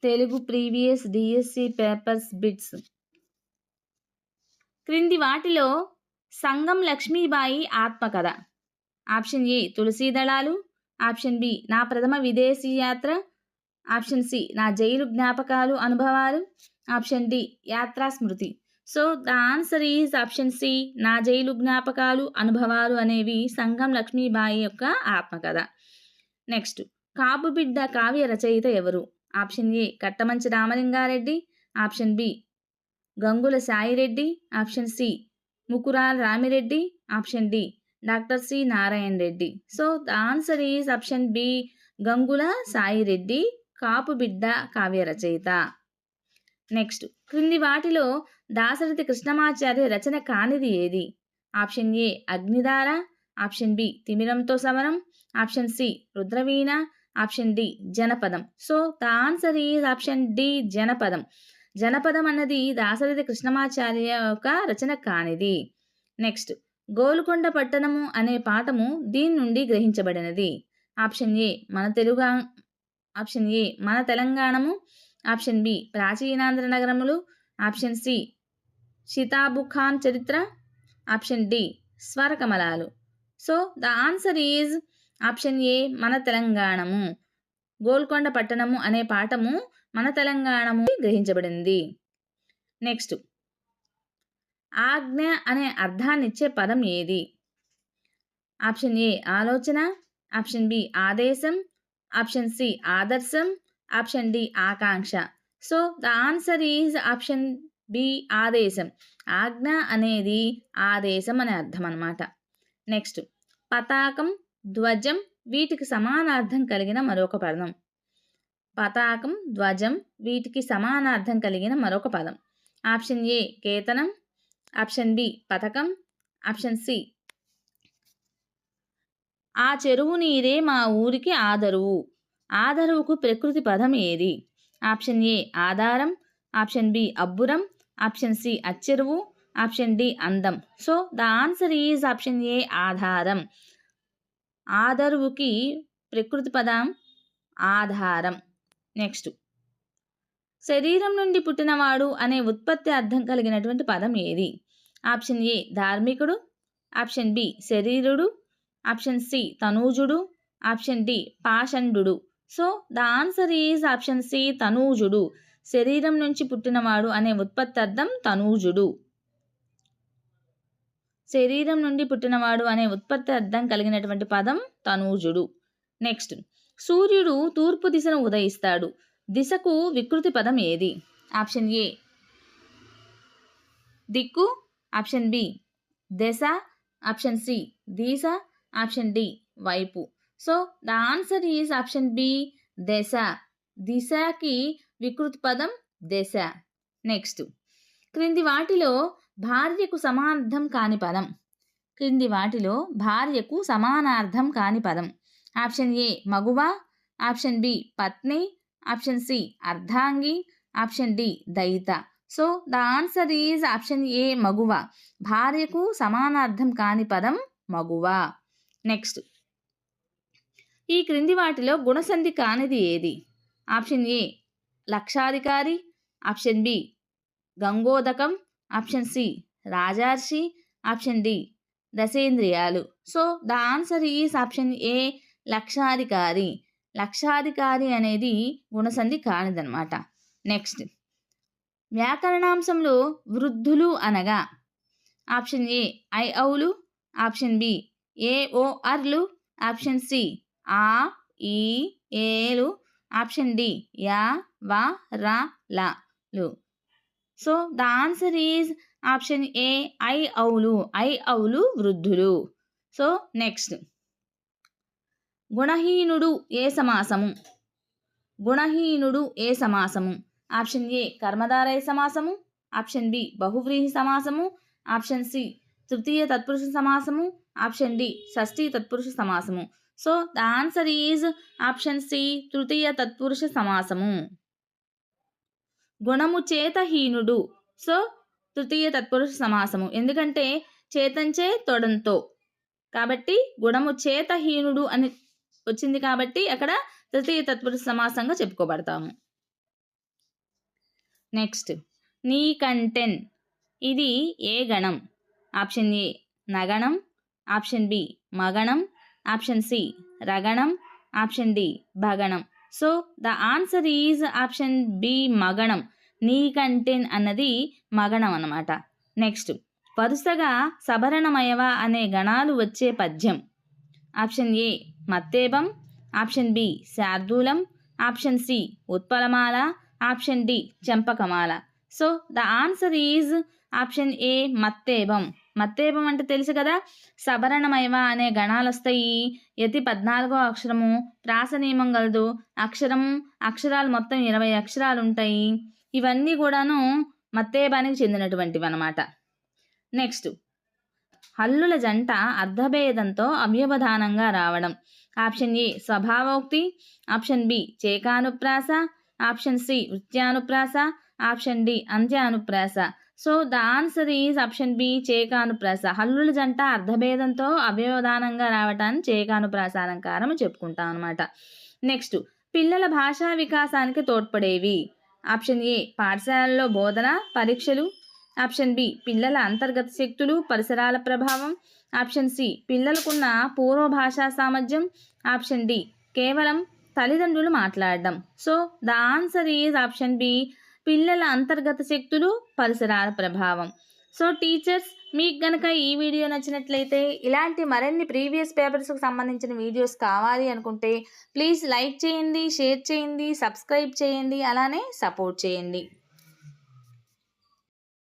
Telugu previous DSC papers bits. క్రింది వాటిలో సంగం లక్ష్మీబాయి ఆత్మకథ. ఆప్షన్ ఏ తులసీ దళాలు, ఆప్షన్ బి నా ప్రథమ విదేశీ యాత్ర, ఆప్షన్ సి నా జైలు జ్ఞాపకాలు అనుభవాలు, ఆప్షన్ డి యాత్రా స్మృతి. So the answer is option C నా జైలు జ్ఞాపకాలు అనుభవాలు అనేవి సంగం లక్ష్మీబాయి యొక్క ఆత్మకథ. నెక్స్ట్, కాపుబిడ్డ కావ్య రచయిత ఎవరు? Option A Kattamanchi Ramalingareddy, option B Gangula Saireddy, option C Mukurala Ramireddy, option D doctor C Narayana Reddy. So the answer is option B Gangula Saireddy Kapubidda కావ్య రచయిత. నెక్స్ట్, క్రింది వాటిలో దాశరథి కృష్ణమాచార్య రచన కానిది ఏది? Option A Agnidhara, option B Timirantho Samaram, option C Rudraveena, option D Janapadam. So the answer is option D Janapadam. Janapadam అన్నది దాశరథి కృష్ణమాచార్య యొక్క రచన కానిది. నెక్స్ట్, గోల్కొండ పట్టణము అనే పాఠము దీని నుండి గ్రహించబడినది. Option A Mana Telanganamu, option B Prachinandhra Nagaramulu, option C Shitabu Khan Charitra, option D Swarakamalalu. So the answer is option A Mana Telanganamu. Golconda పట్టణము అనే పాఠము మన తెలంగాణము గ్రహించబడింది. నెక్స్ట్, ఆజ్ఞ అనే అర్థాన్నిచ్చే పదం ఏది? ఆప్షన్ ఏ ఆలోచన, ఆప్షన్ బి ఆదేశం, ఆప్షన్ సి ఆదర్శం, ఆప్షన్ డి ఆకాంక్ష. So the answer is option B ఆదేశం. ఆజ్ఞ అనేది ఆదేశం అనే అర్థం అన్నమాట. నెక్స్ట్, పతాకం, ధ్వజం వీటికి సమానార్థం కలిగిన మరొక పదం. పతాకం, ధ్వజం వీటికి సమానార్థం కలిగిన మరొక పదం. ఆప్షన్ ఏ కేతనం, ఆప్షన్ బి పథకం, ఆప్షన్ సి ఆ చెరువు నీరే మా ఊరికి ఆదరువు. ఆదరువుకు ప్రకృతి పదం ఏది? ఆప్షన్ ఏ ఆధారం, ఆప్షన్ బి అబ్బురం, ఆప్షన్ సి అచ్చెరువు, ఆప్షన్ డి అందం. So the answer is option A ఆధారం. ఆదరువుకి ప్రకృతి పదం ఆధారం. నెక్స్ట్, శరీరం నుండి పుట్టినవాడు అనే ఉత్పత్తి అర్థం కలిగినటువంటి పదం ఏది? ఆప్షన్ ఏ ధార్మికుడు, ఆప్షన్ బి శరీరుడు, ఆప్షన్ సి తనూజుడు, ఆప్షన్ డి పాషండు. So the answer is option C తనూజుడు. శరీరం నుంచి పుట్టినవాడు అనే ఉత్పత్తి అర్థం తనూజుడు. శరీరం నుండి పుట్టినవాడు అనే ఉత్పత్తి అర్థం కలిగినటువంటి పదం తనూజుడు. నెక్స్ట్, సూర్యుడు తూర్పు దిశను ఉదయిస్తాడు. దిశకు వికృతి పదం ఏది? ఆప్షన్ ఏ దిక్కు, ఆప్షన్ బి దశ, ఆప్షన్ సి దిశ, ఆప్షన్ డి వైపు. So the answer is option B దశ. దిశకి వికృతి పదం దశ. నెక్స్ట్, క్రింది వాటిలో భార్యకు సమానార్థం కాని పదం. క్రింది వాటిలో భార్యకు సమానార్థం కాని పదం. ఆప్షన్ ఏ మగువ, ఆప్షన్ బి పత్ని, ఆప్షన్ సి అర్ధాంగి, ఆప్షన్ డి దయిత. So the answer is option A మగువ. భార్యకు సమానార్థం కాని పదం మగువ. నెక్స్ట్, ఈ క్రింది వాటిలో గుణసంధి కానిది ఏది? ఆప్షన్ ఏ లక్షాధికారి, ఆప్షన్ బి గంగోదకం, ఆప్షన్ సి రాజర్షి, ఆప్షన్ డి దశేంద్రియాలు. So the answer is option A లక్షాధికారి. లక్షాధికారి అనేది గుణసంధి కానిదన్నమాట. నెక్స్ట్, వ్యాకరణాంశంలో వృద్ధులు అనగా ఆప్షన్ ఏ ఐ ఔలు, ఆప్షన్ బి ఏ ఓ అర్లు, ఆప్షన్ సి ఆ ఈ ఏలు, ఆప్షన్ డి యా వా రా లు. So the answer is option A ఐ ఔలు. ఐ ఔలు వృద్ధులు. సో నెక్స్ట్, గుణహీనుడు ఏ సమాసము? గుణహీనుడు ఏ సమాసము? ఆప్షన్ ఏ కర్మధారయ సమాసము, ఆప్షన్ బి బహువ్రీహి సమాసము, ఆప్షన్ సి తృతీయ తత్పురుష సమాసము, ఆప్షన్ డి షష్ఠీ తత్పురుష సమాసము. So the answer is option C తృతీయ తత్పురుష సమాసము. గుణము చేతహీనుడు. సో తృతీయ తత్పురుష సమాసము. ఎందుకంటే చేతంచే తొడంతో కాబట్టి గుణము చేతహీనుడు అని వచ్చింది కాబట్టి అక్కడ తృతీయ తత్పురుష సమాసంగా చెప్పుకోబడతాము. నెక్స్ట్ నీ కంటెన్ ఇది ఏ గణం? ఆప్షన్ ఏ నగణం, ఆప్షన్ బి మగణం, ఆప్షన్ సి రగణం, ఆప్షన్ డి భగణం. So the answer is option B మగణం. నీ కంటెన్ అన్నది మగణం అన్నమాట. నెక్స్ట్ వరుసగా సభరణమయవ అనే గణాలు వచ్చే పద్యం. ఆప్షన్ ఏ మత్తేబం, ఆప్షన్ బి శార్దూలం, ఆప్షన్ సి ఉత్పలమాల, ఆప్షన్ డి చెంపకమాల. So the answer is option A మత్తేబం. మత్తేబం అంటే తెలుసు కదా, సభరణమయవ అనే గణాలు వస్తాయి. యతి 14వ అక్షరము, ప్రాస నియమం కలదు, అక్షరాలు మొత్తం 20 అక్షరాలు ఉంటాయి. ఇవన్నీ కూడాను మత్తేబానికి చెందినటువంటివి అన్నమాట. నెక్స్ట్ హల్లుల జంట అర్ధభేదంతో అవ్యవధానంగా రావడం. ఆప్షన్ ఏ స్వభావోక్తి, ఆప్షన్ బి చేకానుప్రాస, ఆప్షన్ సి వృత్యానుప్రాస, ఆప్షన్ డి అంత్యానుప్రాస. So the answer is option B చేకానుప్రాస. హల్లుల జంట అర్ధభేదంతో అవ్యవధానంగా రావటాన్ని చేకానుప్రాస అలంకారం చెప్పుకుంటాం అనమాట. నెక్స్ట్ పిల్లల భాషా వికాసానికి తోడ్పడేవి. ఆప్షన్ ఏ పాఠశాలలో బోధన పరీక్షలు, ఆప్షన్ బి పిల్లల అంతర్గత శక్తులు పరిసరాల ప్రభావం, ఆప్షన్ సి పిల్లలకున్న పూర్వ భాషా సామర్థ్యం, ఆప్షన్ డి కేవలం తల్లిదండ్రులు మాట్లాడడం. So the answer is option B పిల్లల అంతర్గత శక్తులు పరిసరాల ప్రభావం. సో టీచర్స్, మీకు కనుక ఈ వీడియో నచ్చినట్లయితే ఇలాంటి మరిన్ని ప్రీవియస్ పేపర్స్కి సంబంధించిన వీడియోస్ కావాలి అనుకుంటే ప్లీజ్ లైక్ చేయండి, షేర్ చేయండి, సబ్స్క్రైబ్ చేయండి, అలానే సపోర్ట్ చేయండి.